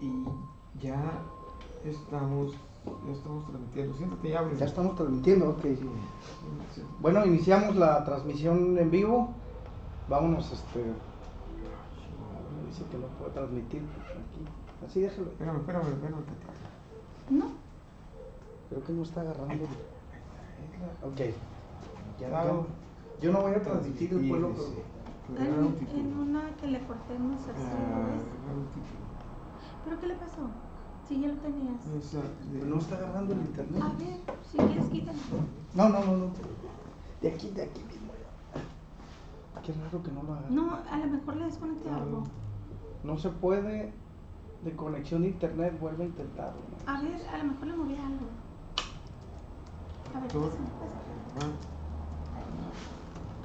y ya estamos transmitiendo. Siéntate ya, Ya estamos transmitiendo, ok. Bueno, iniciamos la transmisión en vivo. Vámonos, dice que no puede transmitir aquí. Así déjalo. Espérame. ¿No? Creo que no está agarrando. Ok. Ya. Yo no voy a transmitir el pueblo, En una que le cortemos así, ¿ves? ¿Pero qué le pasó? Si ya lo tenías. No está agarrando el internet. A ver, si quieres quítalo. No. De aquí mismo. Qué raro que no lo haga. No, a lo mejor le desconecté algo. No se puede de conexión de internet, vuelve a intentarlo. ¿No? A ver, a lo mejor le moví algo. A ver, pásame.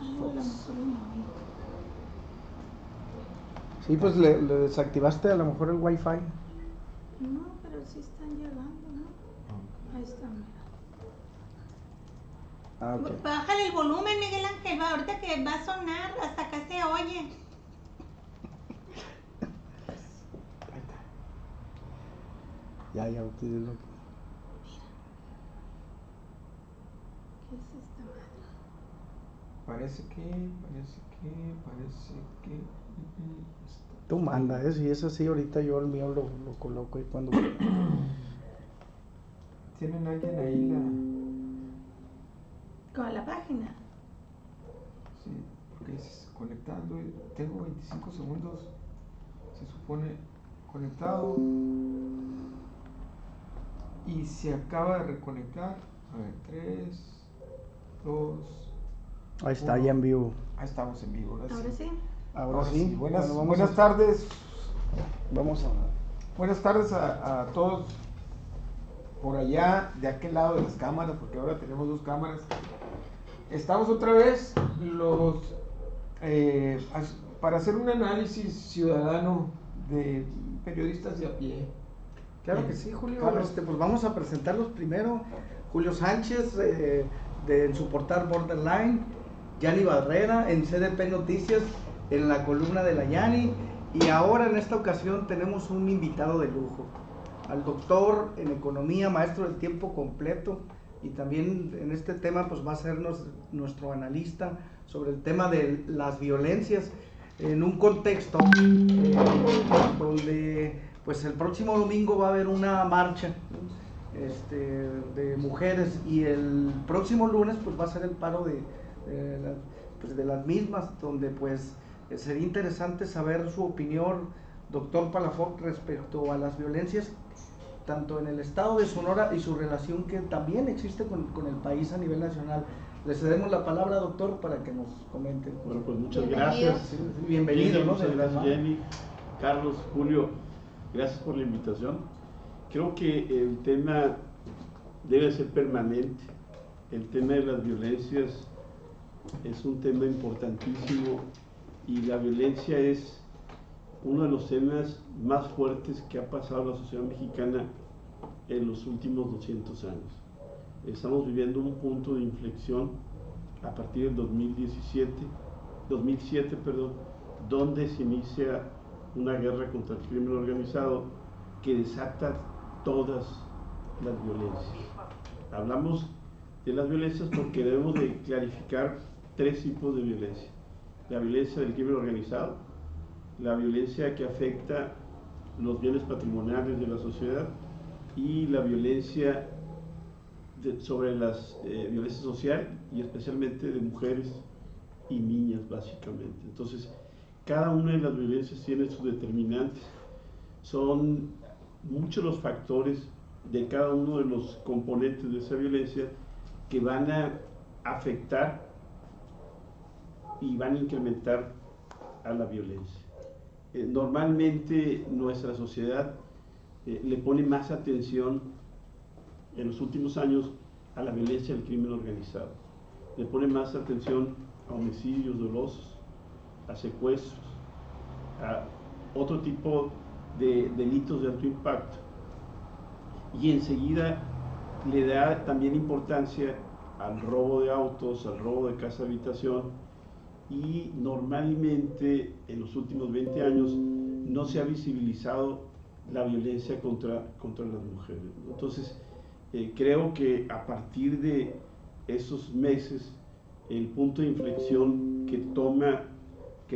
A lo mejor le moví. Sí, pues le desactivaste a lo mejor el wifi. No, pero sí están llegando, ¿no? Ahí está, mira. Okay. Bájale el volumen, Miguel Ángel, ahorita que va a sonar, hasta acá se oye. Ahí está. Ya, ustedes lo que... Mira. ¿Qué es esta madre? Parece que. Tú manda, si es así, ahorita yo el mío lo coloco y cuando... ¿Tienen alguien ahí ¿Con la página? Sí, porque dices conectando, tengo 25 segundos, se supone conectado y se acaba de reconectar. A ver, 3, 2. Ahí está, ya en vivo. Ahí estamos en vivo. Ahora sí. Ahora sí. Buenas tardes. Vamos a... Buenas tardes a todos por allá, de aquel lado de las cámaras, porque ahora tenemos 2 cámaras. Estamos otra vez para hacer un análisis ciudadano de periodistas de a pie. Claro que sí, Julio. Carlos. Pues vamos a presentarlos primero. Julio Sánchez, en su portal Borderline. Yani Barrera, en CDP Noticias, en la columna de la Yani. Y ahora en esta ocasión tenemos un invitado de lujo. Al doctor en economía, maestro del tiempo completo. Y también en este tema pues va a ser nuestro analista sobre el tema de las violencias en un contexto donde pues el próximo domingo va a haber una marcha de mujeres y el próximo lunes pues va a ser el paro de las mismas, donde pues sería interesante saber su opinión, doctor Palafox, respecto a las violencias tanto en el estado de Sonora y su relación que también existe con el país a nivel nacional. Le cedemos la palabra, doctor, para que nos comente. Bueno, pues muchas gracias. Bienvenido. Jenny, muchas gracias, Jenny, Carlos, Julio, gracias por la invitación. Creo que el tema debe ser permanente. El tema de las violencias es un tema importantísimo y la violencia es uno de los temas más fuertes que ha pasado la sociedad mexicana en los últimos 200 años. Estamos viviendo un punto de inflexión a partir del 2007, donde se inicia una guerra contra el crimen organizado que desata todas las violencias. Hablamos de las violencias porque debemos de clarificar 3 tipos de violencia. La violencia del crimen organizado, la violencia que afecta los bienes patrimoniales de la sociedad y la violencia sobre las violencia social y especialmente de mujeres y niñas básicamente. Entonces, cada una de las violencias tiene sus determinantes. Son muchos los factores de cada uno de los componentes de esa violencia que van a afectar y van a incrementar a la violencia. Normalmente nuestra sociedad le pone más atención en los últimos años a la violencia del crimen organizado. Le pone más atención a homicidios dolosos, a secuestros, a otro tipo de delitos de alto impacto. Y enseguida le da también importancia al robo de autos, al robo de casa habitación, y normalmente en los últimos 20 años no se ha visibilizado la violencia contra las mujeres. Entonces, creo que a partir de esos meses, el punto de inflexión que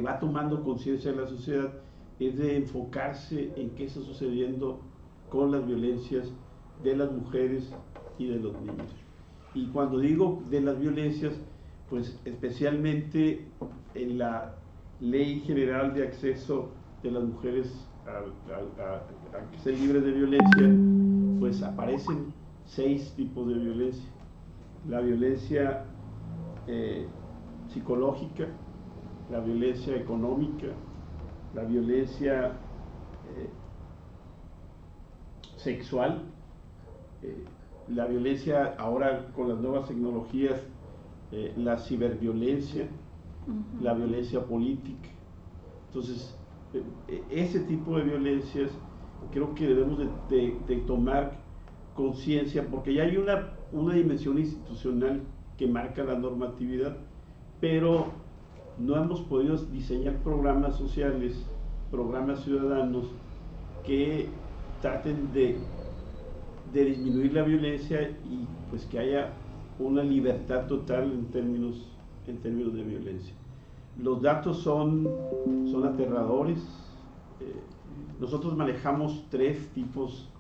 va tomando conciencia de la sociedad es de enfocarse en qué está sucediendo con las violencias de las mujeres y de los niños. Y cuando digo de las violencias, pues especialmente en la Ley General de Acceso de las Mujeres a que estén libres de violencia, pues aparecen 6 tipos de violencia. La violencia psicológica, la violencia económica, la violencia sexual, la violencia ahora con las nuevas tecnologías, la ciberviolencia, la violencia política. Entonces, ese tipo de violencias creo que debemos de tomar conciencia, porque ya hay una dimensión institucional que marca la normatividad, pero no hemos podido diseñar programas sociales, programas ciudadanos que traten de disminuir la violencia y pues que haya una libertad total en términos de violencia. Los datos son aterradores. Nosotros manejamos 3 tipos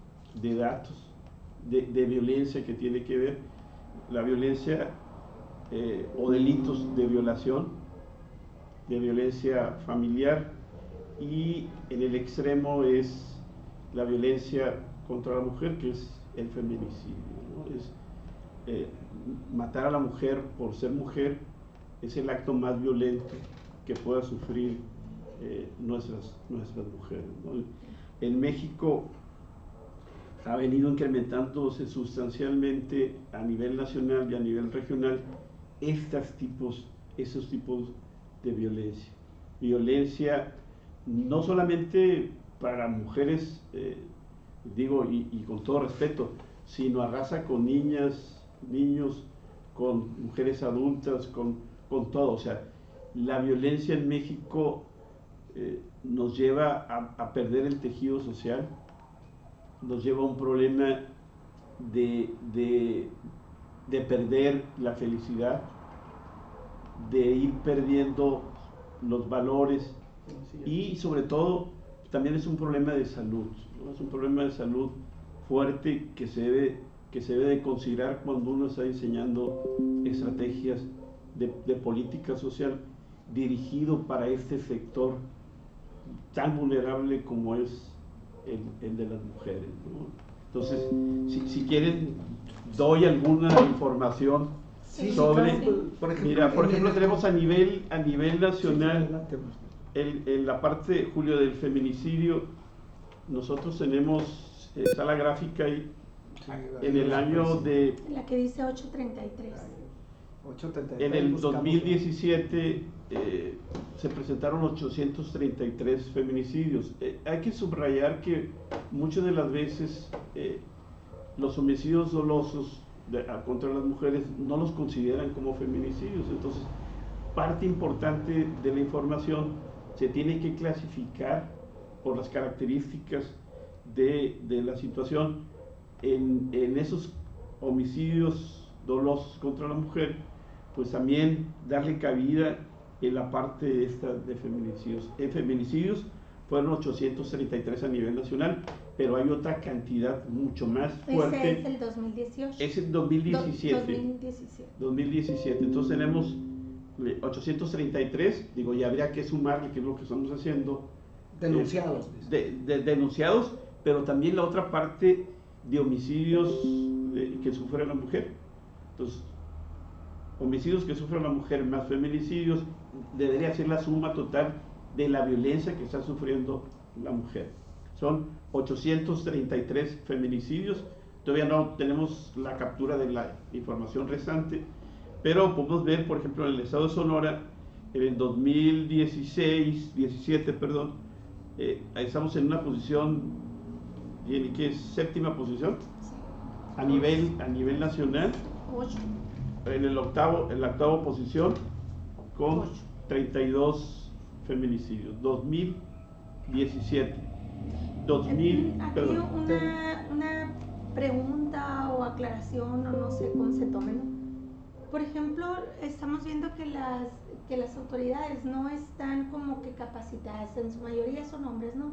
de datos de violencia que tiene que ver la violencia o delitos de violación, de violencia familiar, y en el extremo es la violencia contra la mujer, que es el feminicidio, ¿no? Es matar a la mujer por ser mujer es el acto más violento que pueda sufrir nuestras mujeres, ¿no? En México ha venido incrementándose sustancialmente a nivel nacional y a nivel regional esos tipos de violencia. Violencia no solamente para mujeres, digo, y con todo respeto, sino arrasa con niñas, niños, con mujeres adultas, con todo. O sea, la violencia en México nos lleva a perder el tejido social, nos lleva a un problema de perder la felicidad, de ir perdiendo los valores, y sobre todo también es un problema de salud, ¿no? Es un problema de salud fuerte que se debe de considerar cuando uno está diseñando estrategias de política social dirigido para este sector tan vulnerable como es el de las mujeres, ¿no? Entonces, si quieren, doy alguna información sobre, por ejemplo, tenemos a nivel nacional, en la parte, Julio, del feminicidio, nosotros tenemos, está la gráfica ahí, en el año de... La que dice 833. En el 2017 se presentaron 833 feminicidios. Hay que subrayar que muchas de las veces los homicidios dolosos contra las mujeres no los consideran como feminicidios. Entonces, parte importante de la información se tiene que clasificar por las características de la situación. En esos homicidios dolosos contra la mujer, pues también darle cabida en la parte esta de feminicidios. En feminicidios fueron 833 a nivel nacional, pero hay otra cantidad mucho más fuerte. Ese es el 2018. Es el 2017. 2017. Entonces tenemos 833, digo, y habría que sumarle, que es lo que estamos haciendo. Denunciados. Denunciados, pero también la otra parte de homicidios que sufre la mujer. Entonces, homicidios que sufre la mujer más feminicidios debería ser la suma total de la violencia que está sufriendo la mujer. Son 833 feminicidios. Todavía no tenemos la captura de la información restante, pero podemos ver, por ejemplo, en el estado de Sonora, en el 2017, estamos en una posición, ¿qué es? Séptima posición a nivel nacional. 8. En la octava posición con 32 feminicidios, 2017. Aquí perdón. una pregunta o aclaración, o no sé cómo se tome, ¿no? Por ejemplo, estamos viendo que las autoridades no están como que capacitadas, en su mayoría son hombres, ¿no?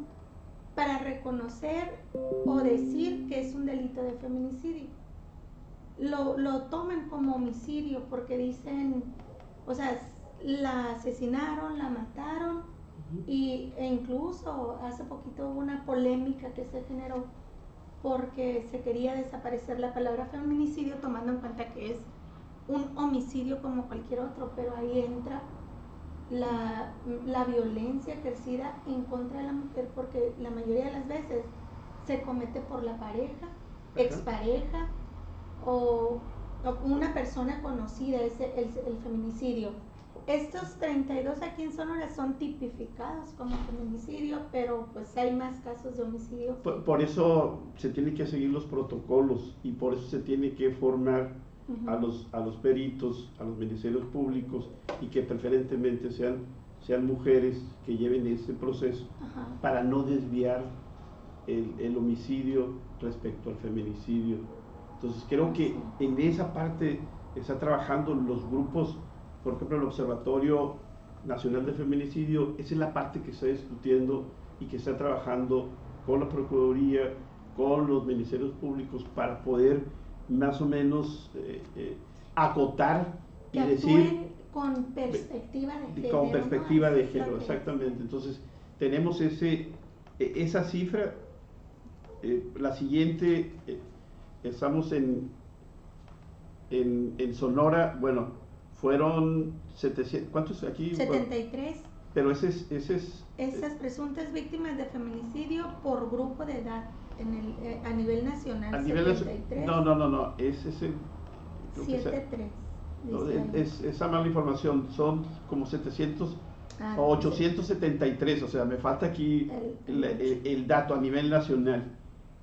Para reconocer o decir que es un delito de feminicidio. Lo toman como homicidio porque dicen, o sea, la asesinaron, la mataron, e incluso hace poquito hubo una polémica que se generó porque se quería desaparecer la palabra feminicidio, tomando en cuenta que es un homicidio como cualquier otro, pero ahí entra la violencia ejercida en contra de la mujer, porque la mayoría de las veces se comete por la pareja, expareja o una persona conocida, es el feminicidio. Estos 32 aquí en Sonora son tipificados como feminicidio, pero pues hay más casos de homicidio. Por eso se tienen que seguir los protocolos y por eso se tiene que formar a los peritos, a los ministerios públicos, y que preferentemente sean mujeres que lleven ese proceso para no desviar el homicidio respecto al feminicidio. Entonces creo que en esa parte está trabajando los grupos. Por ejemplo, el Observatorio Nacional de Feminicidio, esa es la parte que está discutiendo y que está trabajando con la Procuraduría, con los ministerios públicos, para poder más o menos acotar y que decir con perspectiva de género. Con perspectiva ¿no? de género, exactamente. Entonces, tenemos esa cifra. La siguiente, estamos en Sonora, bueno, fueron 700, ¿cuántos aquí? 73. Pero ese es Esas presuntas víctimas de feminicidio por grupo de edad a nivel nacional. A nivel 73. No, ese es el 73. Esa mala información, son como 700 o 873, o sea, me falta aquí el dato a nivel nacional.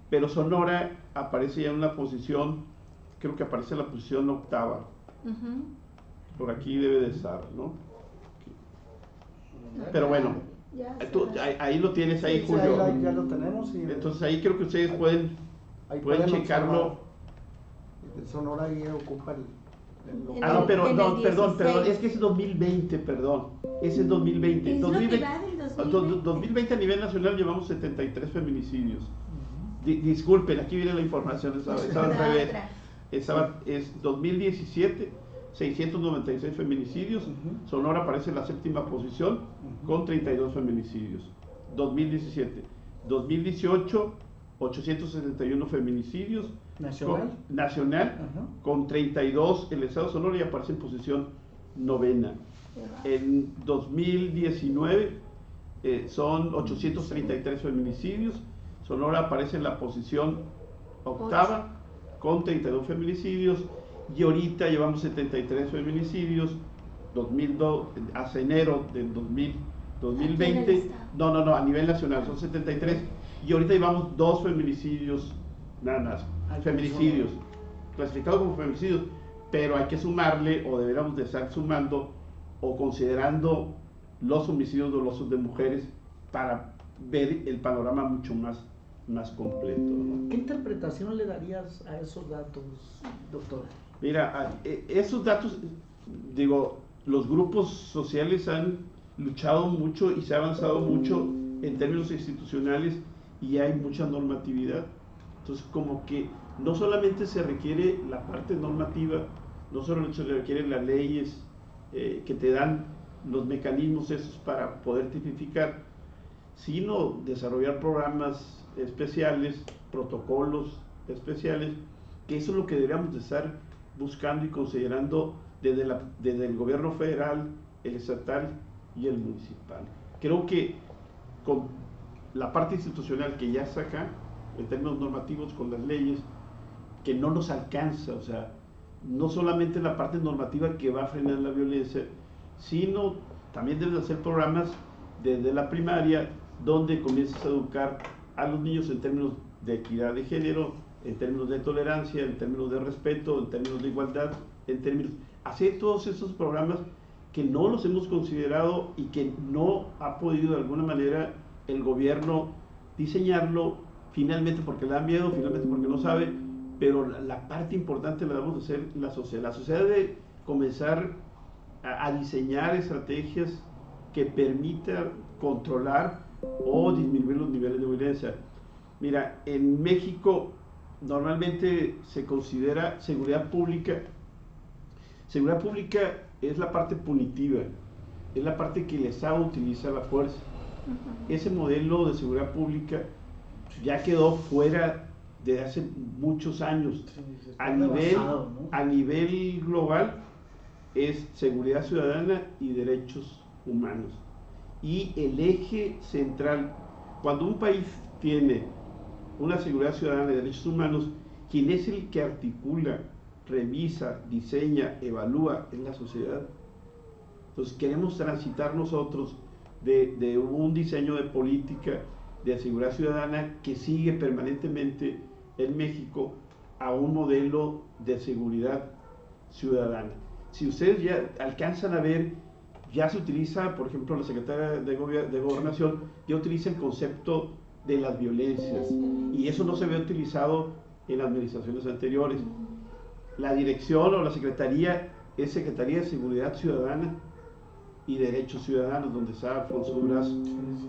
Pero Sonora aparece ya en una posición, creo que aparece en la posición 8ª. Por aquí debe de estar, ¿no? Pero bueno, ahí lo tienes, ahí, Julio. Ya lo tenemos. Entonces ahí creo que ustedes pueden checarlo. El Sonora ahí ocupa no, perdón, es que es 2020, perdón. Ese es 2020. Es 2020 a nivel nacional llevamos 73 feminicidios. Disculpen, aquí viene la información, estaba al revés. Es 2017. 696 feminicidios, Sonora aparece en la 7ª posición con 32 feminicidios. 2017, 2018, 871 feminicidios nacional con 32 el estado de Sonora, y aparece en posición 9ª. En 2019 son 833 feminicidios, Sonora aparece en la posición 8ª con 32 feminicidios. Y ahorita llevamos 73 feminicidios, 2002, hasta enero del 2020, no, a nivel nacional son 73, y ahorita llevamos 2 feminicidios, nada más, feminicidios, clasificados como feminicidios, pero hay que sumarle, o deberíamos de estar sumando, o considerando los homicidios dolosos de mujeres, para ver el panorama mucho más completo, ¿no? ¿Qué interpretación le darías a esos datos, doctor? Mira, esos datos, digo, los grupos sociales han luchado mucho y se ha avanzado mucho en términos institucionales, y hay mucha normatividad. Entonces, como que no solamente se requiere la parte normativa, no solamente se requieren las leyes que te dan los mecanismos esos para poder tipificar, sino desarrollar programas especiales, protocolos especiales, que eso es lo que deberíamos de estar buscando y considerando desde el gobierno federal, el estatal y el municipal. Creo que con la parte institucional que ya está acá, en términos normativos, con las leyes, que no nos alcanza, o sea, no solamente la parte normativa que va a frenar la violencia, sino también debes hacer programas desde la primaria, donde comiences a educar a los niños en términos de equidad de género, en términos de tolerancia, en términos de respeto, en términos de igualdad, en términos... Hacer todos esos programas que no los hemos considerado y que no ha podido de alguna manera el gobierno diseñarlo finalmente porque le da miedo, finalmente porque no sabe, pero la parte importante la debemos hacer la sociedad. La sociedad debe comenzar a diseñar estrategias que permitan controlar o disminuir los niveles de violencia. Mira, en México normalmente se considera seguridad pública. Seguridad pública es la parte punitiva, es la parte que el Estado utiliza la fuerza. Ese modelo de seguridad pública ya quedó fuera de hace muchos años. A nivel global es seguridad ciudadana y derechos humanos. Y el eje central, cuando un país tiene una seguridad ciudadana y derechos humanos, quien es el que articula, revisa, diseña, evalúa en la sociedad. Entonces queremos transitar nosotros de un diseño de política de seguridad ciudadana que sigue permanentemente en México a un modelo de seguridad ciudadana. Si ustedes ya alcanzan a ver, ya se utiliza, por ejemplo, la Secretaría de Gobernación ya utiliza el concepto de las violencias, y eso no se había utilizado en administraciones anteriores. La dirección o la secretaría es Secretaría de Seguridad Ciudadana y Derechos Ciudadanos, donde está Alfonso Durazo.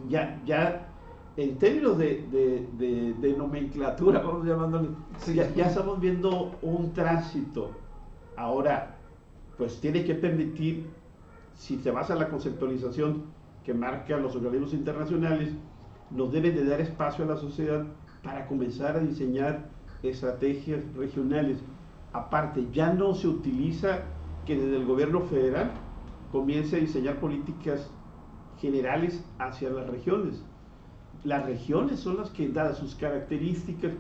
Ya en términos de nomenclatura, vamos llamándole, ya estamos viendo un tránsito. Ahora, pues tiene que permitir, si te vas a la conceptualización que marcan los organismos internacionales, nos deben de dar espacio a la sociedad para comenzar a diseñar estrategias regionales. Aparte, ya no se utiliza que desde el gobierno federal comience a diseñar políticas generales hacia las regiones. Las regiones son las que, dadas sus características,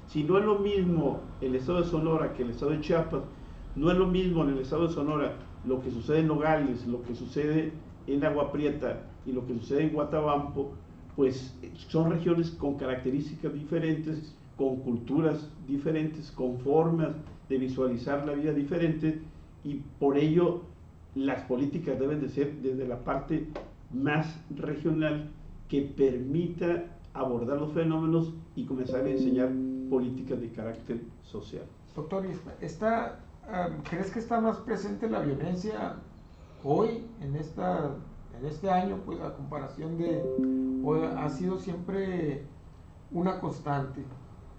si no es lo mismo el estado de Sonora que el estado de Chiapas, no es lo mismo en el estado de Sonora lo que sucede en Nogales, lo que sucede en Agua Prieta y lo que sucede en Guatabampo, pues son regiones con características diferentes, con culturas diferentes, con formas de visualizar la vida diferente, y por ello las políticas deben de ser desde la parte más regional que permita abordar los fenómenos y comenzar a diseñar políticas de carácter social. Doctor, ¿crees que está más presente la violencia hoy, en este año, pues a comparación de, o ha sido siempre una constante?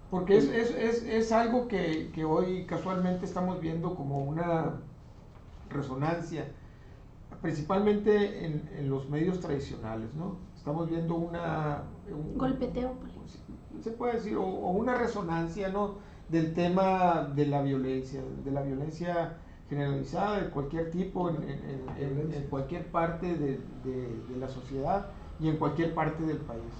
Porque es algo que hoy casualmente estamos viendo como una resonancia, principalmente en los medios tradicionales, ¿no? Estamos viendo un golpeteo, se puede decir, o una resonancia, ¿no?, del tema de la violencia generalizada de cualquier tipo en cualquier parte de la sociedad y en cualquier parte del país.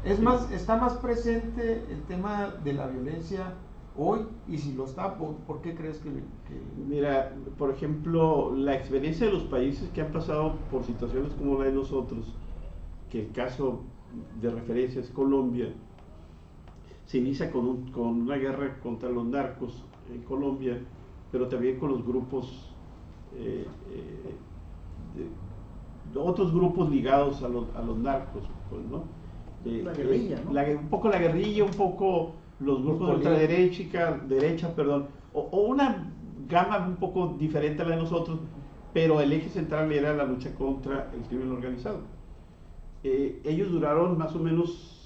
Está más presente el tema de la violencia hoy, y si lo está, ¿por qué crees que...? Mira, por ejemplo, la experiencia de los países que han pasado por situaciones como la de nosotros, que el caso de referencia es Colombia, se inicia con una guerra contra los narcos en Colombia, pero también con los grupos, otros grupos ligados a los narcos, pues, ¿no? La guerrilla, ¿no? Un poco la guerrilla, un poco los grupos de ultraderecha, o una gama un poco diferente a la de nosotros, pero el eje central era la lucha contra el crimen organizado. Ellos duraron más o menos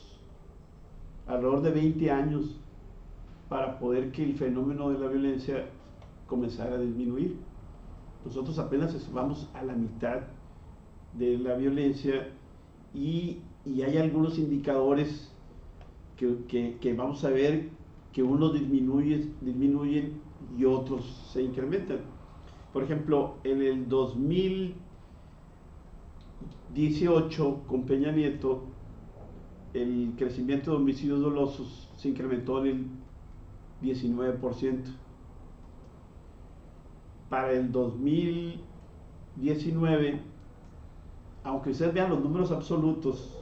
alrededor de 20 años para poder que el fenómeno de la violencia comenzara a disminuir. Nosotros apenas vamos a la mitad de la violencia, y hay algunos indicadores que vamos a ver que unos disminuyen y otros se incrementan. Por ejemplo, en el 2018 con Peña Nieto, el crecimiento de homicidios dolosos se incrementó en el 19%. Para el 2019, aunque ustedes vean los números absolutos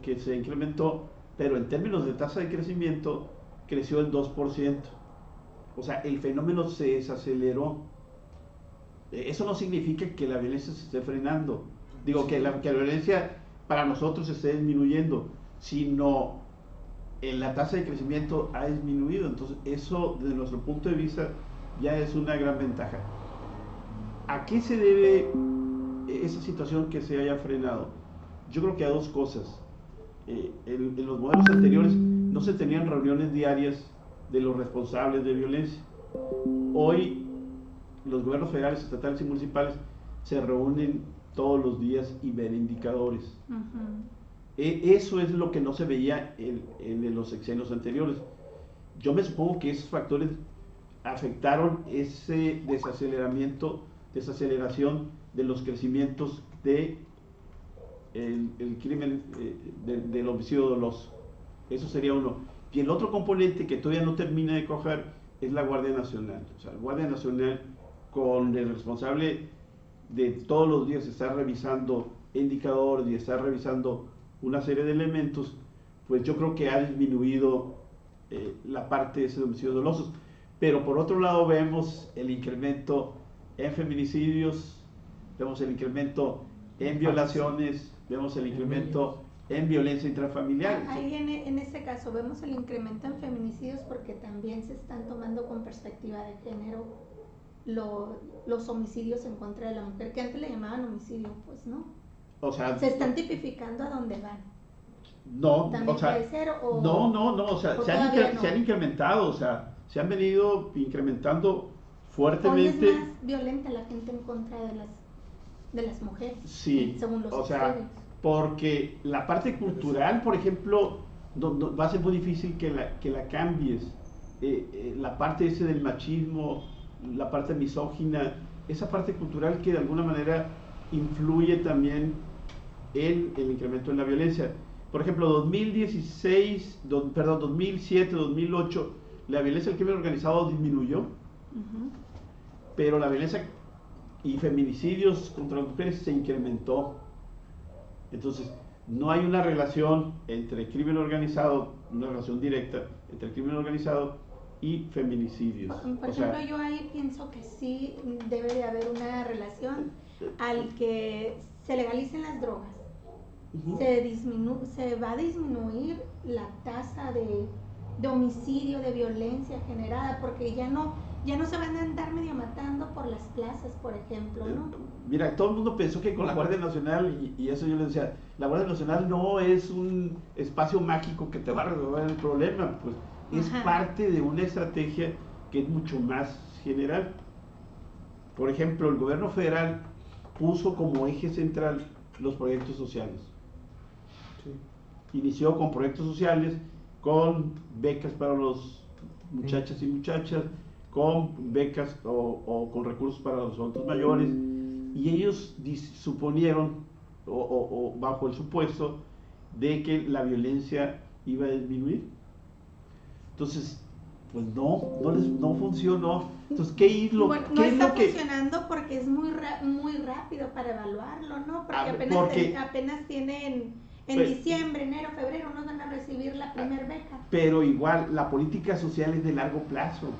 que se incrementó, pero en términos de tasa de crecimiento creció el 2%. O sea, el fenómeno se desaceleró. Eso no significa que la violencia se esté frenando. Digo, que la violencia para nosotros se esté disminuyendo, sino la tasa de crecimiento ha disminuido. Entonces, eso desde nuestro punto de vista ya es una gran ventaja. ¿A qué se debe esa situación que se haya frenado? Yo creo que a dos cosas. En los modelos anteriores no se tenían reuniones diarias de los responsables de violencia. Hoy los gobiernos federales, estatales y municipales se reúnen todos los días y ven indicadores. Eso es lo que no se veía en los sexenios anteriores. Yo me supongo que esos factores afectaron ese desaceleración de los crecimientos de el crimen del homicidio doloso. Eso sería uno. Y el otro componente que todavía no termina de coger es la Guardia Nacional. O sea, la Guardia Nacional, con el responsable de todos los días estar revisando indicadores y estar revisando una serie de elementos, pues yo creo que ha disminuido la parte de esos homicidios dolosos. Pero por otro lado vemos el incremento en feminicidios, vemos el incremento en violaciones, vemos el incremento en violencia intrafamiliar. Ahí en ese caso vemos el incremento en feminicidios porque también se están tomando con perspectiva de género los homicidios en contra de la mujer, que antes le llamaban homicidio, pues no. O sea, se están tipificando a dónde van. No, ¿También o sea, puede ser, o no, o sea, se han incrementado, o sea, se han venido incrementando fuertemente. Hoy es más violenta la gente en contra de las mujeres, sí, según los estudios. Porque la parte cultural, por ejemplo, va a ser muy difícil que la cambies. La parte ese del machismo, la parte misógina, esa parte cultural que de alguna manera influye también en el incremento de la violencia. Por ejemplo, 2007, 2008, la violencia del crimen organizado disminuyó, pero la violencia y feminicidios contra las mujeres se incrementó. Entonces, no hay una relación entre el crimen organizado, una relación directa entre el crimen organizado y feminicidios. Por ejemplo, yo ahí pienso que sí debe de haber una relación al que se legalicen las drogas. Se va a disminuir la tasa de homicidio, de violencia generada, porque ya no se van a andar medio matando por las plazas, por ejemplo, ¿no? Mira, todo el mundo pensó que con la Guardia Nacional, y eso yo les decía, la Guardia Nacional no es un espacio mágico que te va a resolver el problema, pues es parte de una estrategia que es mucho más general. Por ejemplo, el gobierno federal puso como eje central los proyectos sociales. Inició con proyectos sociales, con becas para los muchachas y muchachas, con becas o con recursos para los adultos mayores, y ellos suponieron, o bajo el supuesto, de que la violencia iba a disminuir. Entonces, pues no funcionó. Entonces, ¿qué es lo que...? No está funcionando porque es muy rápido para evaluarlo, ¿no? Porque apenas tienen en diciembre, enero, febrero, no van a recibir la primer beca. Pero igual, la política social es de largo plazo.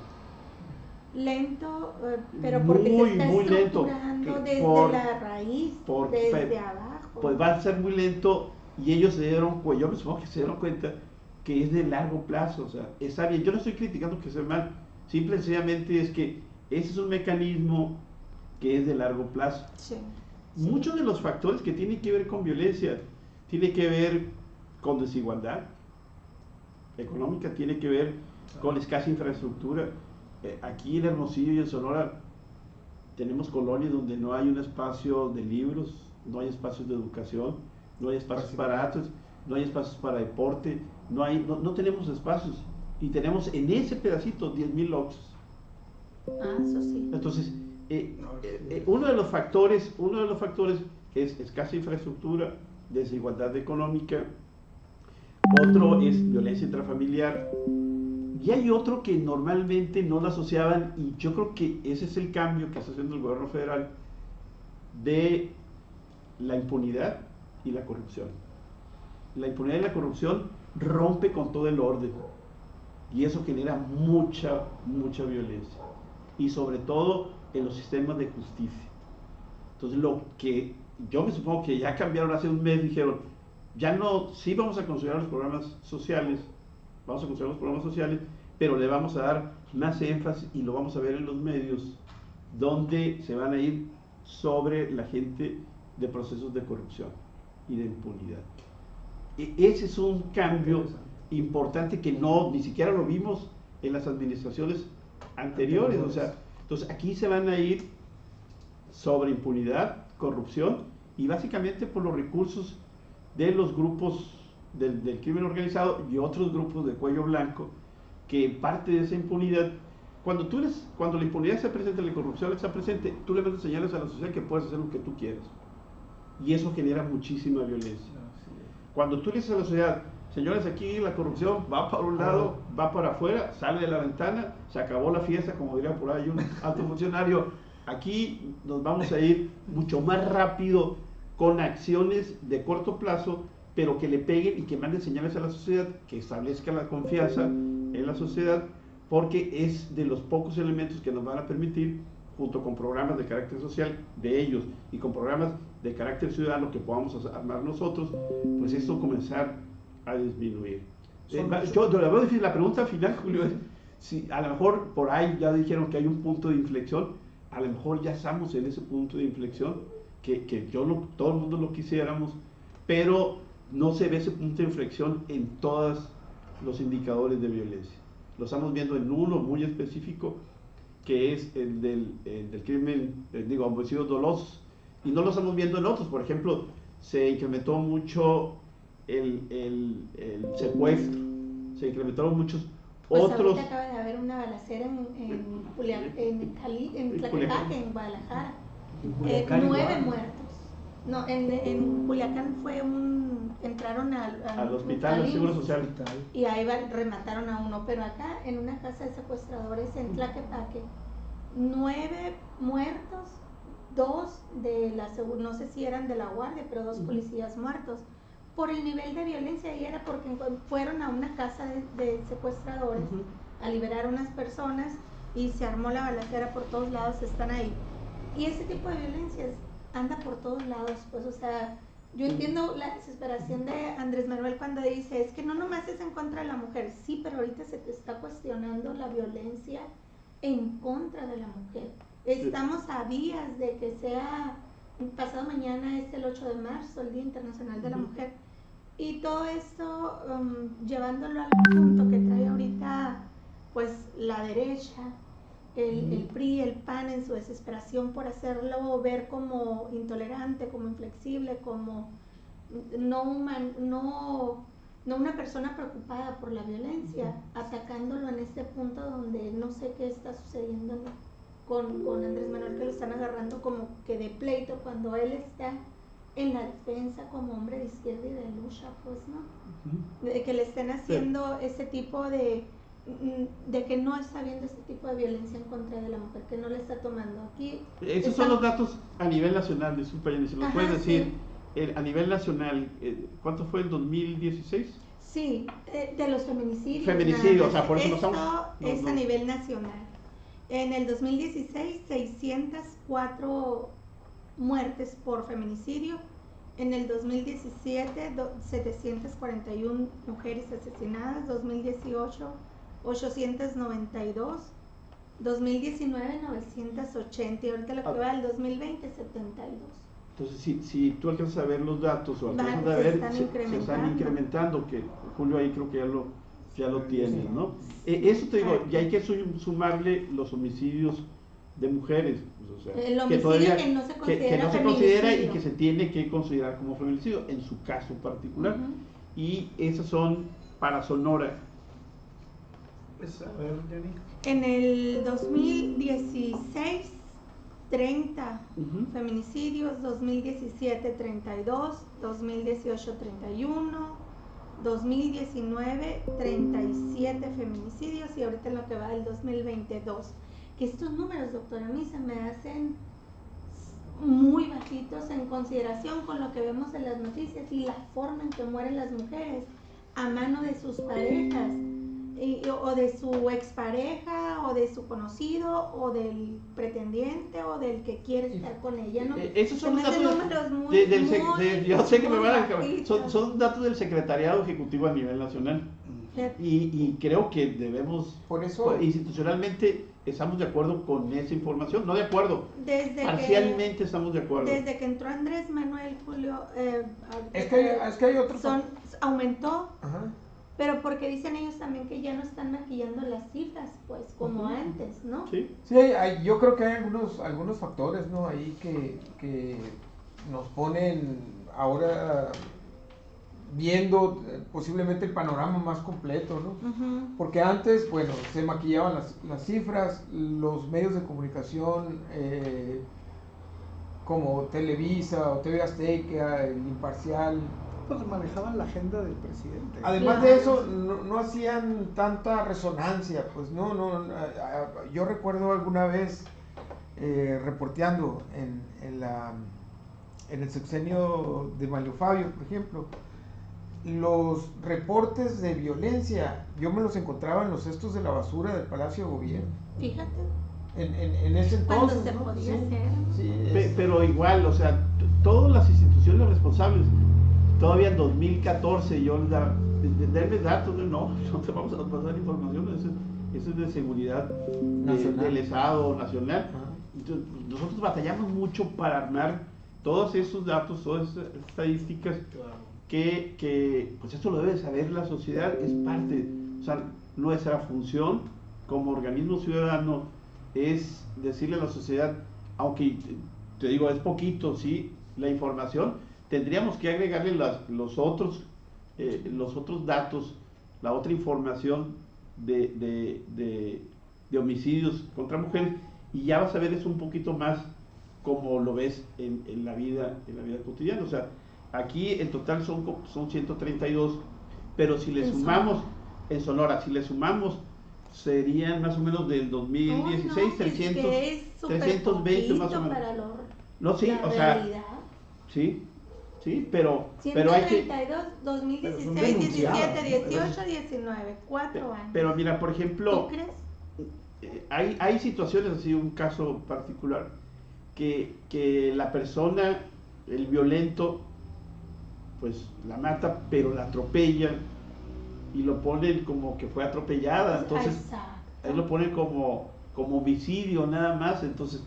Lento, pero porque se está estructurando desde la raíz, desde abajo. Pues va a ser muy lento, y ellos yo me supongo que se dieron cuenta que es de largo plazo. O sea, está bien, yo no estoy criticando que sea mal, simple y sencillamente es que ese es un mecanismo que es de largo plazo. Muchos de los factores que tienen que ver con violencia, tiene que ver con desigualdad económica, tiene que ver con escasa infraestructura. Aquí en Hermosillo y en Sonora tenemos colonias donde no hay un espacio de libros, no hay espacios de educación, no hay espacios para artes, no hay espacios para deporte, no tenemos espacios, y tenemos en ese pedacito 10,000 Oxxos. Eso sí. Entonces, uno de los factores es escasa infraestructura, desigualdad económica, otro es violencia intrafamiliar, y hay otro que normalmente no lo asociaban, y yo creo que ese es el cambio que está haciendo el gobierno federal, de la impunidad y la corrupción. La impunidad y la corrupción rompe con todo el orden, y eso genera mucha violencia, y sobre todo en los sistemas de justicia. Entonces, lo que yo me supongo que ya cambiaron hace un mes, dijeron, ya no, sí vamos a considerar los programas sociales, vamos a construir los programas sociales, pero le vamos a dar más énfasis y lo vamos a ver en los medios, donde se van a ir sobre la gente de procesos de corrupción y de impunidad. Ese es un cambio importante que ni siquiera lo vimos en las administraciones anteriores. O sea, entonces aquí se van a ir sobre impunidad, corrupción y básicamente por los recursos de los grupos del crimen organizado y otros grupos de cuello blanco, que parte de esa impunidad, cuando la impunidad está presente, la corrupción está presente, tú le mandas señales a la sociedad que puedes hacer lo que tú quieras, y eso genera muchísima violencia. Cuando tú le dices a la sociedad, señores, aquí la corrupción va para un lado, va para afuera, sale de la ventana, se acabó la fiesta, como diría por ahí un alto funcionario, aquí nos vamos a ir mucho más rápido con acciones de corto plazo, pero que le peguen y que manden señales a la sociedad, que establezca la confianza en la sociedad, porque es de los pocos elementos que nos van a permitir, junto con programas de carácter social de ellos y con programas de carácter ciudadano que podamos armar nosotros, pues esto comenzar a disminuir. Yo le voy a decir, la pregunta final, Julio, es si a lo mejor por ahí ya dijeron que hay un punto de inflexión, a lo mejor ya estamos en ese punto de inflexión, que todo el mundo lo quisiéramos, pero no se ve ese punto de inflexión en todos los indicadores de violencia. Lo estamos viendo en uno muy específico, que es el del crimen, homicidios dolosos, y no lo estamos viendo en otros. Por ejemplo, se incrementó mucho el secuestro, se incrementaron muchos pues otros. Ahorita acaba de haber una balacera en Tlaquepaque, en Guadalajara. 9 muertos. No, en Culiacán entraron al hospital, al Seguro Social. Y ahí remataron a uno, pero acá en una casa de secuestradores en Tlaquepaque, 9 muertos, 2 de no sé si eran de la guardia, pero 2 policías muertos. Por el nivel de violencia, y era porque fueron a una casa de secuestradores a liberar a unas personas y se armó la balacera por todos lados, están ahí. Y ese tipo de violencias anda por todos lados, pues, o sea, yo entiendo la desesperación de Andrés Manuel cuando dice, es que no nomás es en contra de la mujer, sí, pero ahorita se te está cuestionando la violencia en contra de la mujer. Estamos a días de que pasado mañana es el 8 de marzo, el Día Internacional de la Mujer, y todo esto llevándolo al punto que trae ahorita, pues, la derecha, el PRI, el PAN, en su desesperación por hacerlo ver como intolerante, como inflexible, como no una persona preocupada por la violencia, atacándolo en este punto donde no sé qué está sucediendo con Andrés Manuel, que lo están agarrando como que de pleito cuando él está en la defensa como hombre de izquierda y de lucha, pues, ¿no? De que le estén haciendo ese tipo de que no está viendo este tipo de violencia en contra de la mujer, que no le está tomando aquí. Esos son los datos a nivel nacional, disculpa, Jenny, ¿se los puedes decir? Sí. A nivel nacional, ¿cuánto fue el 2016? Sí, de los feminicidios. Feminicidios, o sea, por eso esto es a nivel nacional. En el 2016, 604 muertes por feminicidio. En el 2017, 741 mujeres asesinadas. 2018, 892, 2019 980 y ahorita lo que va del 2020 72. Entonces, si tú alcanzas a ver los datos o alcanzas a ver, se están incrementando, que Julio ahí creo que ya lo tiene, ¿no? Eso te digo, y hay que sumarle los homicidios de mujeres, pues, o sea, el homicidio que no se considera y que se tiene que considerar como feminicidio en su caso particular. Y esas son para Sonora. Pues, a ver, Jenny. En el 2016, 30 feminicidios, 2017, 32, 2018, 31, 2019, 37 feminicidios y ahorita en lo que va del 2022. Que estos números, doctora Misa, me hacen muy bajitos en consideración con lo que vemos en las noticias y la forma en que mueren las mujeres a mano de sus parejas, o de su expareja, o de su conocido, o del pretendiente, o del que quiere estar con ella, ¿no? Esos son datos yo sé que me van a son datos del Secretariado Ejecutivo a nivel nacional. Y creo que debemos, Por eso, pues, institucionalmente estamos de acuerdo con esa información, no de acuerdo, Desde parcialmente estamos de acuerdo. Desde que entró Andrés Manuel, Julio, es que hay otros. aumentó, Ajá. pero porque dicen ellos también que ya no están maquillando las cifras, pues, como Ujú. antes, ¿no? Sí. Sí, yo creo que hay algunos factores, ¿no? Ahí que nos ponen ahora viendo posiblemente el panorama más completo, ¿no? Ujú. Porque antes, bueno, se maquillaban las cifras, los medios de comunicación como Televisa o TV Azteca, el Imparcial. Pues manejaban la agenda del presidente. Además Claro. de eso, no hacían tanta resonancia, pues yo recuerdo alguna vez reporteando en el sexenio de Mario Fabio, por ejemplo, los reportes de violencia, yo me los encontraba en los cestos de la basura del Palacio de Gobierno, Fíjate. en ese Cuando entonces, se ¿no? podía Sí, hacer, ¿no? sí, Pero igual, o sea, todas las instituciones responsables, todavía en 2014, yo les daba, denme datos, no te vamos a pasar información, eso es de seguridad Nacional. del Estado nacional. Ajá. Entonces, nosotros batallamos mucho para armar todos esos datos, todas esas estadísticas, que pues esto lo debe saber la sociedad, es parte, o sea, nuestra función como organismo ciudadano es decirle a la sociedad, aunque te digo, es poquito, sí, la información, tendríamos que agregarle los otros datos, la otra información de homicidios contra mujeres, y ya vas a ver eso un poquito más como lo ves en la vida cotidiana. O sea, aquí en total son 132, pero si le En sumamos, en Sonora, si le sumamos, serían más o menos del 2016, no, 300, que es súper 320 más o poquito menos. para No, sí, la o sea, realidad. sí, pero hay que... 132, 2016, Pero son 17, denunciadas, 18, 19, 4 años. Pero mira, por ejemplo, ¿Tú crees? hay situaciones así, un caso particular, que la persona, el violento, pues la mata, pero la atropella y lo ponen como que fue atropellada, entonces Exacto. ahí lo ponen como homicidio nada más, entonces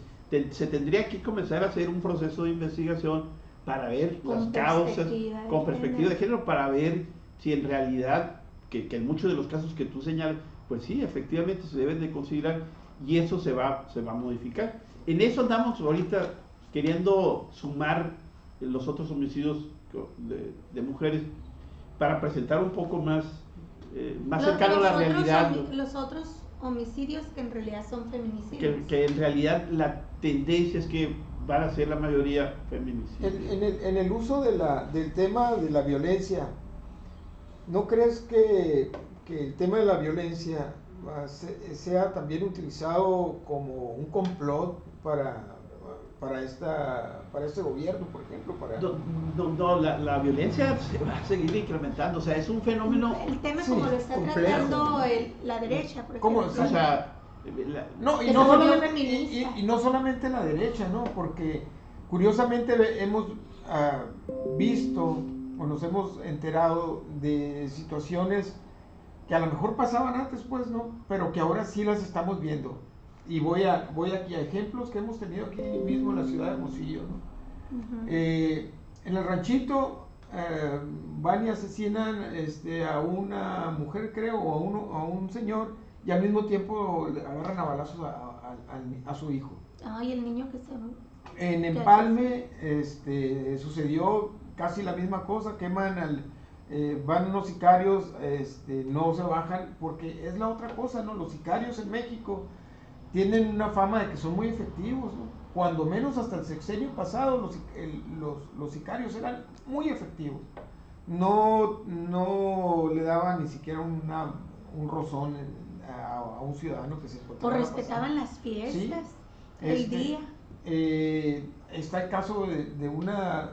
se tendría que comenzar a hacer un proceso de investigación para ver las causas, con perspectiva de género, para ver si en realidad, que en muchos de los casos que tú señalas, pues sí, efectivamente se deben de considerar y eso se va a modificar. En eso andamos ahorita queriendo sumar los otros homicidios de mujeres para presentar un poco más cercano a la realidad. Los otros homicidios que en realidad son feminicidios. Que en realidad la tendencia es que van a ser la mayoría feminicidios. En el uso del tema de la violencia, ¿no crees que el tema de la violencia sea también utilizado como un complot para este gobierno, por ejemplo? No, la violencia se va a seguir incrementando, o sea, es un fenómeno... El tema Sí, como lo está complejo. tratando la derecha, por ¿Cómo? ejemplo. O sea, No, y Que no, se volvió solamente, feminista. y no solamente la derecha, ¿no? Porque curiosamente hemos visto o nos hemos enterado de situaciones que a lo mejor pasaban antes, pues, ¿no? Pero que ahora sí las estamos viendo. Y voy aquí a ejemplos que hemos tenido aquí mismo en la ciudad de Hermosillo, ¿no? Ujú. En el ranchito van y asesinan a una mujer, creo, o a un señor, y al mismo tiempo le agarran a balazos a su hijo. Ay, el niño que se... En Empalme sucedió casi la misma cosa, van unos sicarios, no se bajan, porque es la otra cosa, ¿no? Los sicarios en México tienen una fama de que son muy efectivos, ¿no? Cuando menos hasta el sexenio pasado los sicarios eran muy efectivos. No le daban ni siquiera un rozón a un ciudadano que se O encontraba respetaban pasando. las fiestas, Sí, el día. Está el caso de una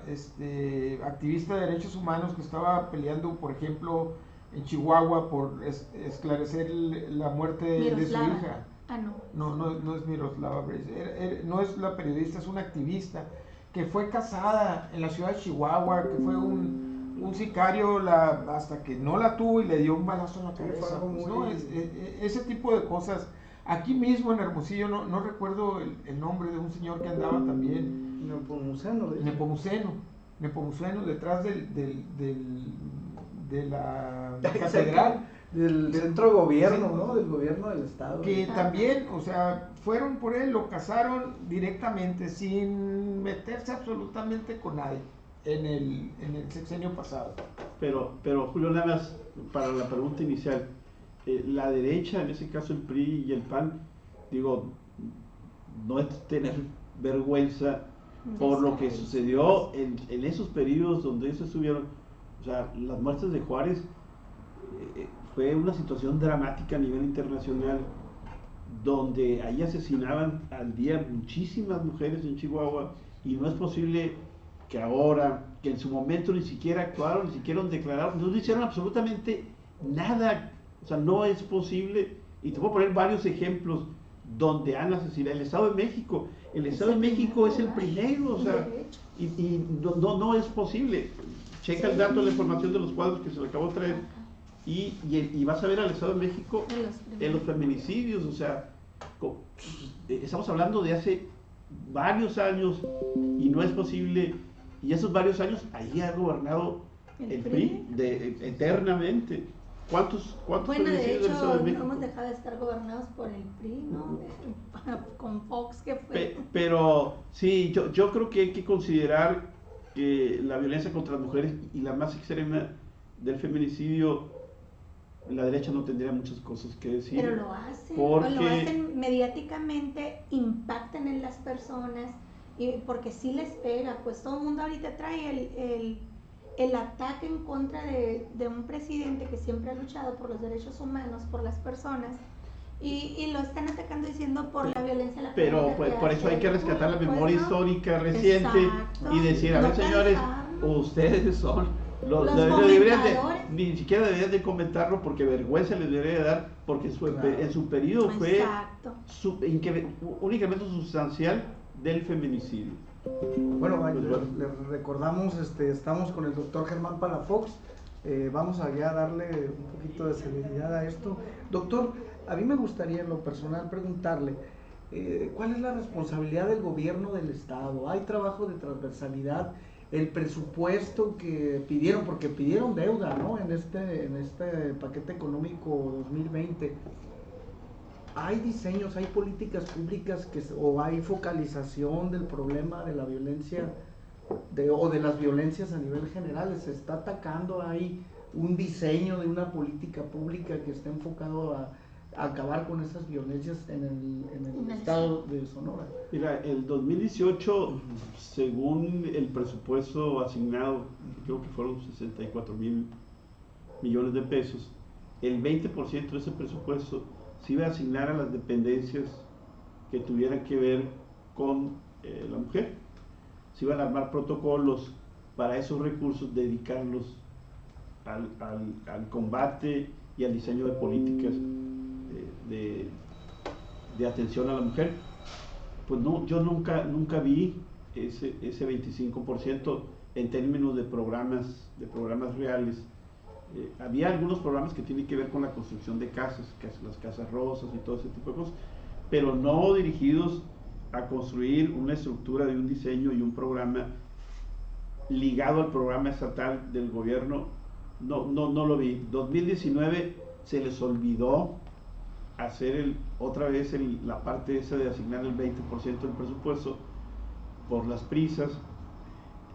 activista de derechos humanos que estaba peleando, por ejemplo, en Chihuahua por esclarecer la muerte de su Miroslava. hija. Ah, no. No es Miroslava Breis, no es la periodista, es una activista que fue casada en la ciudad de Chihuahua, que fue un sicario hasta que no la tuvo y le dio un balazo en la Sí, fue cabeza. algo Pues, muy- ¿no? Ese tipo de cosas. Aquí mismo en Hermosillo, no recuerdo el nombre de un señor que andaba también, Nepomuceno, de hecho. Nepomuceno, detrás de la catedral. Del centro de gobierno, ¿no? Del gobierno del estado. Que también, o sea, fueron por él, lo cazaron directamente, sin meterse absolutamente con nadie en el sexenio pasado. Pero Julio, nada más para la pregunta inicial, la derecha, en ese caso el PRI y el PAN, digo, no es tener vergüenza por lo que sucedió en esos periodos donde ellos estuvieron. O sea, las muertes de Juárez fue una situación dramática a nivel internacional, donde ahí asesinaban al día muchísimas mujeres en Chihuahua, y no es posible que ahora, que en su momento ni siquiera actuaron, ni siquiera declararon, no hicieron absolutamente nada. O sea, no es posible, y te puedo poner varios ejemplos donde han asesinado. El Estado de México, el Estado de México es el primero, o sea, y no es posible. Checa el dato, la información de los cuadros que se le acabó de traer, y vas a ver al Estado de México en los feminicidios. O sea, estamos hablando de hace varios años, y no es posible. Y esos varios años ahí ha gobernado el PRI eternamente. ¿Cuántos Bueno, de feminicidios del Estado hecho, de no México? hemos dejado de estar gobernados por el PRI, ¿no? Con Fox, que fue. Pero sí, yo creo que hay que considerar que la violencia contra las mujeres, y la más extrema del feminicidio, la derecha no tendría muchas cosas que decir. Pero lo hacen, porque lo hacen mediáticamente, impactan en las personas, y porque sí les pega. Pues todo el mundo ahorita trae el ataque en contra de un presidente que siempre ha luchado por los derechos humanos, por las personas, y lo están atacando diciendo por la violencia. Pero pues, por eso hay que rescatar la memoria histórica reciente. Exacto. Y decir, a ver, No señores, cansarnos. ustedes son Los deberían ni siquiera deberían de comentarlo, porque vergüenza les debería dar, porque en su periodo fue Exacto. únicamente sustancial del feminicidio. Bueno, Pues bueno. les recordamos, estamos con el doctor Germán Palafox. Vamos allá a darle un poquito de celeridad a esto. Doctor, a mí me gustaría en lo personal preguntarle, ¿cuál es la responsabilidad del gobierno del estado? ¿Hay trabajo de transversalidad? El presupuesto que pidieron, porque pidieron deuda, ¿no? En este paquete económico 2020. ¿Hay diseños, hay políticas públicas o hay focalización del problema de la violencia o de las violencias a nivel general? ¿Se está atacando? ¿Hay un diseño de una política pública que esté enfocado a acabar con esas violencias en el estado de Sonora? Mira, el 2018, según el presupuesto asignado, creo que fueron 64,000 millones de pesos, el 20% de ese presupuesto se iba a asignar a las dependencias que tuvieran que ver con la mujer. Se iban a armar protocolos para esos recursos, dedicarlos al combate y al diseño de políticas de atención a la mujer. Pues no, yo nunca vi ese 25% en términos de programas reales. Había algunos programas que tienen que ver con la construcción de casas, las casas rosas y todo ese tipo de cosas, pero no dirigidos a construir una estructura de un diseño y un programa ligado al programa estatal del gobierno. No lo vi. 2019 se les olvidó hacer otra vez la parte esa de asignar el 20% del presupuesto por las prisas.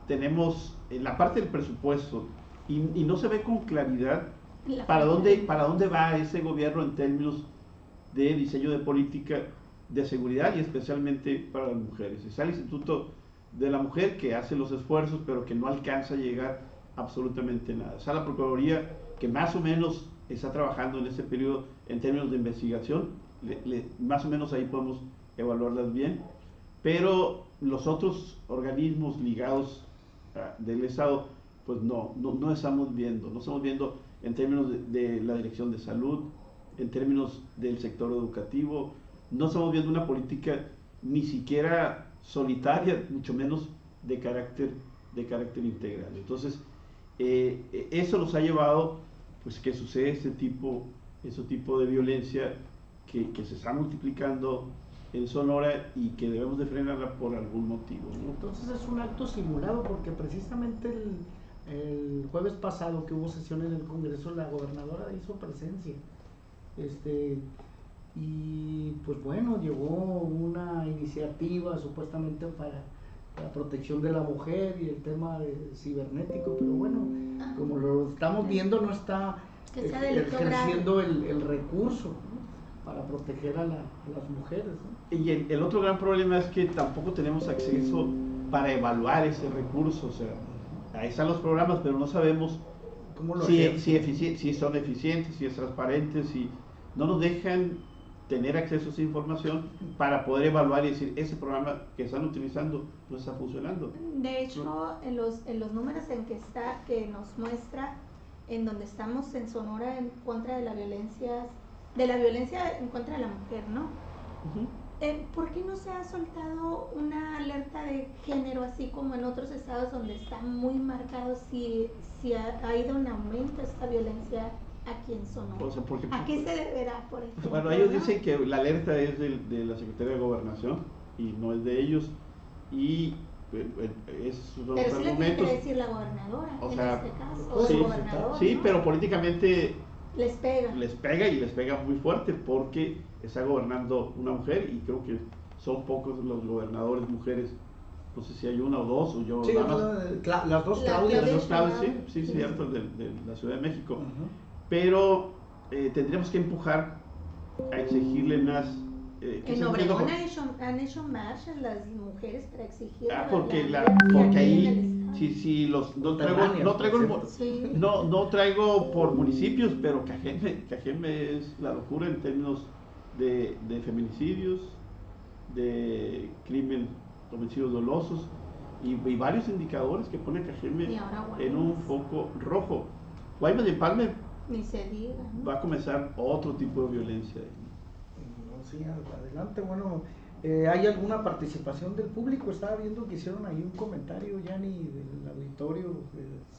Tenemos la parte del presupuesto y no se ve con claridad para dónde va ese gobierno en términos de diseño de política de seguridad, y especialmente para las mujeres. Está el Instituto de la Mujer, que hace los esfuerzos, pero que no alcanza a llegar absolutamente nada. Está la Procuraduría, que más o menos está trabajando en ese periodo en términos de investigación, más o menos ahí podemos evaluarlas bien, pero los otros organismos ligados del Estado, pues no estamos viendo en términos de la Dirección de Salud, en términos del sector educativo. No estamos viendo una política ni siquiera solitaria, mucho menos de carácter integral. Entonces, Eso nos ha llevado pues que sucede ese tipo de violencia que se está multiplicando en Sonora y que debemos de frenarla por algún motivo, ¿no? Entonces es un acto simulado, porque precisamente el jueves pasado que hubo sesión en el Congreso, la gobernadora hizo presencia. Y pues bueno, llevó una iniciativa supuestamente para la protección de la mujer y el tema cibernético, pero bueno, como lo estamos viendo, no está ejerciendo el recurso, ¿no?, para proteger a las mujeres, ¿no? Y el otro gran problema es que tampoco tenemos acceso para evaluar ese recurso. O sea, ahí están los programas, pero no sabemos ¿Cómo lo si son eficientes, si es transparente, si no nos dejan tener acceso a esa información para poder evaluar y decir, ese programa que están utilizando no está funcionando. De hecho, en los números que nos muestra, en donde estamos en Sonora en contra de la violencia en contra de la mujer, ¿no? ¿Por qué no se ha soltado una alerta de género así como en otros estados donde está muy marcado si ha ido en aumento esta violencia aquí en Sonora? O sea, porque, ¿A qué se deberá, por ejemplo? Bueno, ellos dicen que la alerta es de la Secretaría de Gobernación y no es de ellos, y esos son pero los sí le tiene argumentos. que decir la gobernadora, O en sea, este caso, o sí, el gobernador, sí, ¿no? pero políticamente les pega. y les pega muy fuerte porque está gobernando una mujer, y creo que son pocos los gobernadores mujeres. No sé si hay una o dos, o yo Sí, nada más. las dos La Claudias. Las dos Claudias, Sí. sí, cierto, de la Ciudad de México. Ujú. Pero tendríamos que empujar a exigirle más. En Obregón han hecho marchas las mujeres para exigir Porque aquí ahí, en el estado. si los no Subterráneos, traigo Sí. no traigo por municipios, pero Cajeme es la locura en términos de feminicidios, de homicidios dolosos, y varios indicadores que pone a Cajeme Y ahora en un Guaymas. foco rojo. Guaymas y Empalme Ni se diga, ¿no? va a comenzar otro tipo de violencia ahí. No, sí, adelante. Bueno, ¿hay alguna participación del público? Estaba viendo que hicieron ahí un comentario, Yanni, del auditorio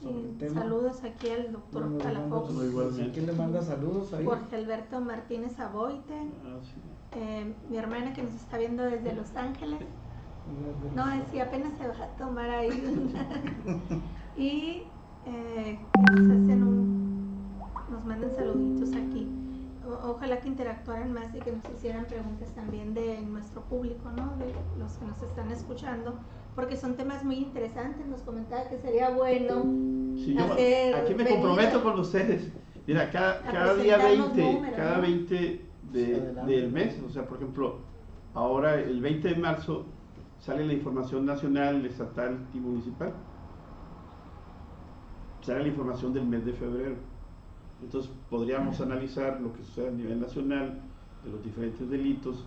sobre el Sí, tema. saludos aquí al doctor Bueno, Palafox. Muy igualmente. ¿Quién le manda saludos ahí? Jorge Alberto Martínez Aboite, Sí. mi hermana que nos está viendo desde Los Ángeles. No, sí, apenas se va a tomar ahí y nos mandan saluditos aquí. Ojalá que interactuaran más y que nos hicieran preguntas también de nuestro público, ¿no? De los que nos están escuchando, porque son temas muy interesantes. Nos comentaba que sería bueno Sí, yo aquí me venir comprometo con ustedes. Mira, cada día presentarnos 20, números, cada ¿no? 20 Adelante. del mes, o sea, por ejemplo, ahora el 20 de marzo sale la información nacional, estatal y municipal. Sale la información del mes de febrero. Entonces podríamos analizar lo que sucede a nivel nacional, de los diferentes delitos,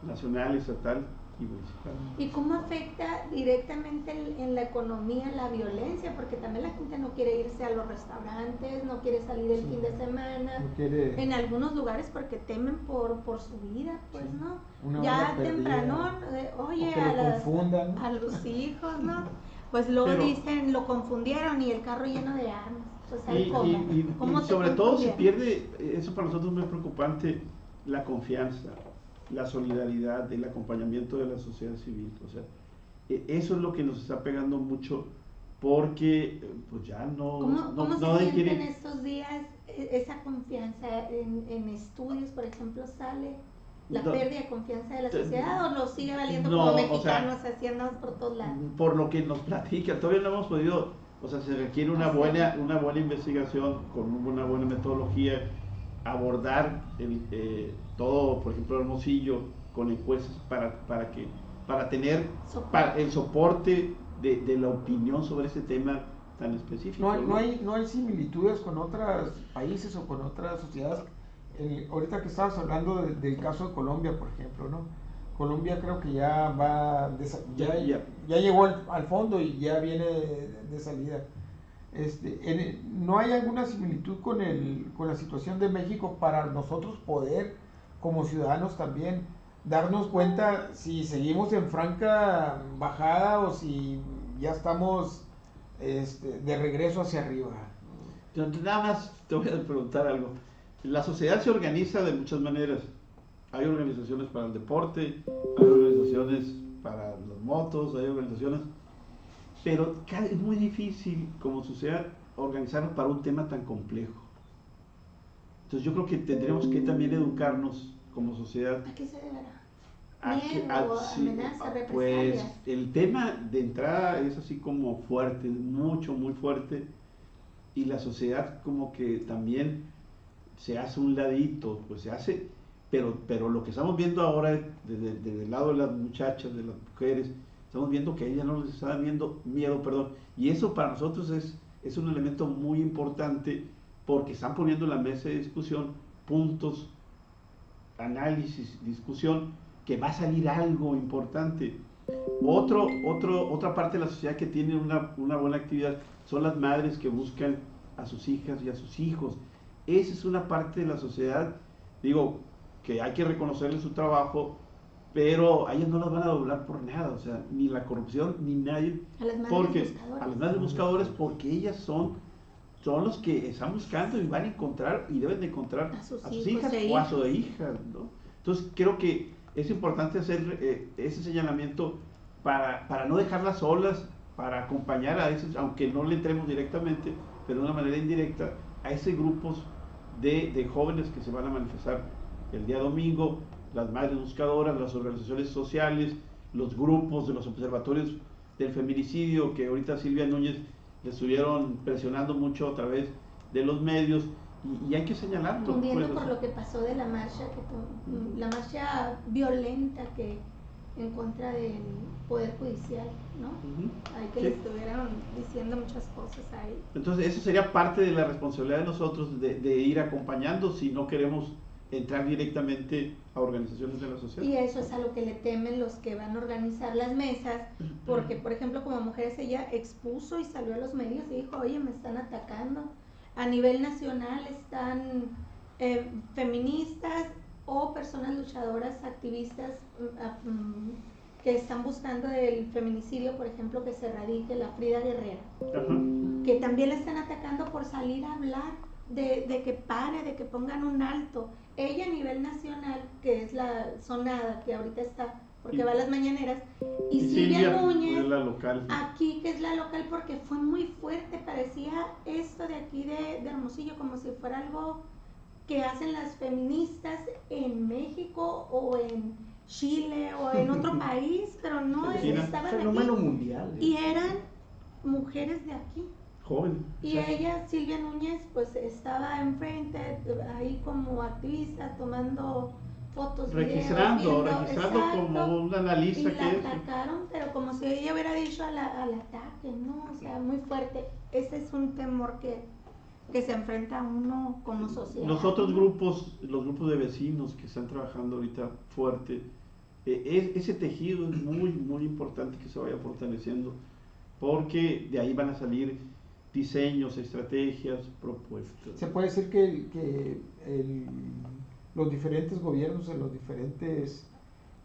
nacional, estatal y municipal. ¿Y cómo afecta directamente en la economía la violencia? Porque también la gente no quiere irse a los restaurantes, no quiere salir el fin de semana, No quiere en algunos lugares porque temen por su vida, pues, Sí. ¿no? Una Ya hora perdida. temprano, oye, O que lo confundan, ¿no? a los hijos, ¿no? Pues luego Pero- dicen, lo confundieron y el carro lleno de armas. Pues ahí Y ¿cómo te sobre todo se confundieron? pierde, eso para nosotros es muy preocupante, la confianza, la solidaridad, el acompañamiento de la sociedad civil. O sea, eso es lo que nos está pegando mucho, porque pues ya ¿Cómo se nadie siente en quiere. estos días esa confianza? ¿En estudios, por ejemplo, sale la No. pérdida de confianza de la sociedad o nos sigue valiendo No, como o sea, mexicanos haciendo por todos lados? Por lo que nos platican, todavía no hemos podido, o sea, se requiere una buena investigación con una buena metodología, abordar todo, por ejemplo, Hermosillo con encuestas para tener el soporte de la opinión sobre ese tema tan específico. No hay similitudes con otros países o con otras sociedades. Ahorita que estabas hablando del caso de Colombia, por ejemplo, ¿no? Colombia creo que ya ya llegó al fondo y ya viene de salida. ¿No hay alguna similitud con la situación de México para nosotros poder, como ciudadanos también, darnos cuenta si seguimos en franca bajada o si ya estamos de regreso hacia arriba. Entonces, nada más te voy a preguntar algo. La sociedad se organiza de muchas maneras. Hay organizaciones para el deporte, hay organizaciones para las motos, hay organizaciones, pero es muy difícil como sociedad organizarnos para un tema tan complejo. Entonces yo creo que tendremos que también educarnos como sociedad. ¿A qué se deberá? Miedo, amenazas, represalias. Pues el tema de entrada es así como fuerte, muy fuerte, y la sociedad como que también se hace un ladito, pues se hace, pero lo que estamos viendo ahora desde el lado de las muchachas, de las mujeres, estamos viendo que a ellas no les está dando miedo, y eso para nosotros es un elemento muy importante porque están poniendo en la mesa de discusión puntos, análisis, discusión, que va a salir algo importante. Otra parte de la sociedad que tiene una buena actividad son las madres que buscan a sus hijas y a sus hijos. Esa es una parte de la sociedad, digo, que hay que reconocerle su trabajo, pero a ellas no las van a doblar por nada, o sea, ni la corrupción, ni nadie. A las madres buscadoras. A las madres buscadoras, porque ellas son los que están buscando y van a encontrar y deben de encontrar a sus hijas o a sus hijas, ¿no? Entonces creo que es importante hacer ese señalamiento para no dejarlas solas, para acompañar a veces, aunque no le entremos directamente, pero de una manera indirecta, a esos grupos de jóvenes que se van a manifestar el día domingo, las madres buscadoras, las organizaciones sociales, los grupos de los observatorios del feminicidio, que ahorita Silvia Núñez le estuvieron presionando mucho a través de los medios, y hay que señalarlo. Tundiendo por lo que pasó de la marcha, la marcha violenta que en contra del Poder Judicial, ¿no? Hay que le estuvieron diciendo muchas cosas ahí. Entonces eso sería parte de la responsabilidad de nosotros de ir acompañando si no queremos entrar directamente a organizaciones de la sociedad. Y eso es a lo que le temen los que van a organizar las mesas, porque por ejemplo como Mujeres ella expuso y salió a los medios y dijo, oye, me están atacando. A nivel nacional están feministas o personas luchadoras, activistas que están buscando el feminicidio, por ejemplo, que se erradique, la Frida Guerrera, que también la están atacando por salir a hablar de que pare, de que pongan un alto. Ella a nivel nacional, que es la sonada, que ahorita está, porque va a las mañaneras, y Silvia Núñez, la local. Aquí, que es la local, porque fue muy fuerte, parecía esto de aquí de Hermosillo, como si fuera algo que hacen las feministas en México o en Chile o en otro país, pero no, estaban fenómeno aquí, mundial. y eran mujeres de aquí. Joven. Y ella, Silvia Núñez, pues estaba enfrente, ahí como activista, tomando fotos, registrando exacto, como un analista y la atacaron, pero como si ella hubiera dicho al ataque, ¿no? O sea, muy fuerte. Ese es un temor que se enfrenta uno como sociedad. Los otros grupos, los grupos de vecinos que están trabajando ahorita fuerte, ese tejido es muy importante que se vaya fortaleciendo, porque de ahí van a salir diseños, estrategias, propuestas. Se puede decir que los diferentes gobiernos en los diferentes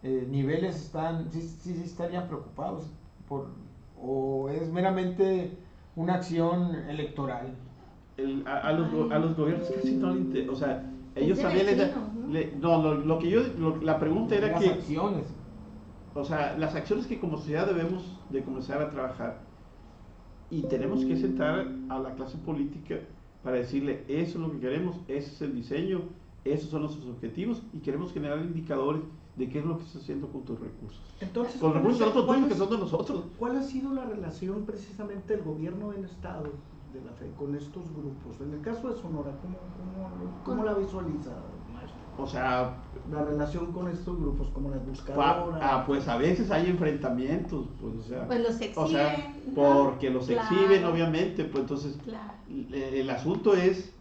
niveles sí estarían preocupados o es meramente una acción electoral. A los gobiernos casi no les o sea, ellos también la pregunta era las acciones. O sea, las acciones que como sociedad debemos de comenzar a trabajar, y tenemos que sentar a la clase política para decirle, eso es lo que queremos, ese es el diseño, esos son nuestros objetivos, y queremos generar indicadores de qué es lo que está haciendo con tus recursos. Entonces, con recursos de otros tuyos que son de nosotros. ¿Cuál ha sido la relación precisamente del gobierno del Estado de la fe con estos grupos? En el caso de Sonora, ¿cómo la visualiza, maestro? O sea, la relación con estos grupos, como las buscadoras. Pues a veces hay enfrentamientos, pues, o sea, pues los exhiben, o sea, porque los exhiben, obviamente, pues entonces, el asunto es,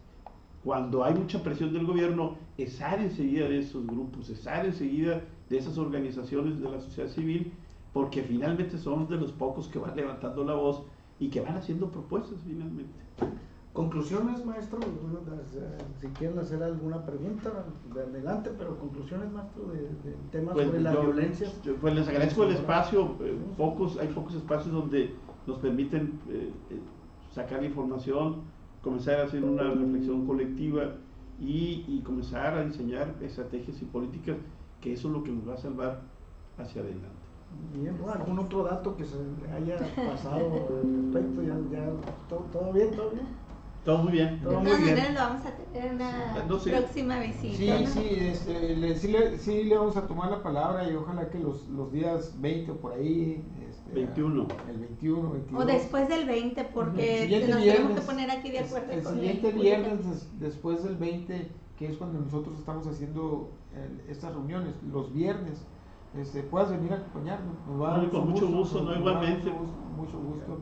cuando hay mucha presión del gobierno, estar enseguida de esos grupos, estar enseguida de esas organizaciones de la sociedad civil, porque finalmente son de los pocos que van levantando la voz y que van haciendo propuestas finalmente. Conclusiones, maestro, si quieren hacer alguna pregunta, adelante, pero conclusiones, maestro, del tema sobre la violencia. Pues les agradezco el espacio, hay pocos espacios donde nos permiten sacar la información, comenzar a hacer una reflexión colectiva y comenzar a diseñar estrategias y políticas, que eso es lo que nos va a salvar hacia adelante. Bien, ¿no? ¿Algún otro dato que se haya pasado al respecto? ¿Ya todo bien? ¿Todo bien? Todo muy bien. Todo De muy todas bien. maneras lo vamos a tener en una No sé. próxima visita. Sí, ¿no? sí, le vamos a tomar la palabra y ojalá que los días 20 o por ahí. 21. El 21, 22. O después del 20, porque El siguiente nos tenemos viernes, que poner aquí de acuerdo. el con siguiente el viernes después del 20, que es cuando nosotros estamos haciendo estas reuniones, los viernes, puedas venir a acompañarnos. Nos va a dar Con mucho gusto, ¿no? nos va a dar Igualmente. mucho gusto.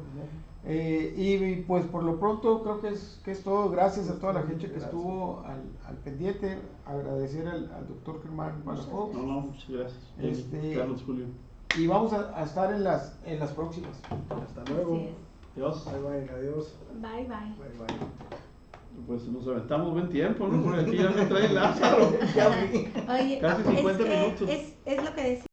Y pues por lo pronto creo que es todo. Gracias a toda la gente que estuvo al pendiente. Agradecer al doctor Germán Palafox. No, muchas gracias. Carlos Julio. Y vamos a estar en las próximas. Hasta luego. Así es. Adiós. Bye, adiós. Bye, bye. Bye. Pues nos aventamos buen tiempo, ¿no? Porque aquí ya me trae Lázaro. Ya vi. Oye, Casi 50 minutos. Es lo que decía.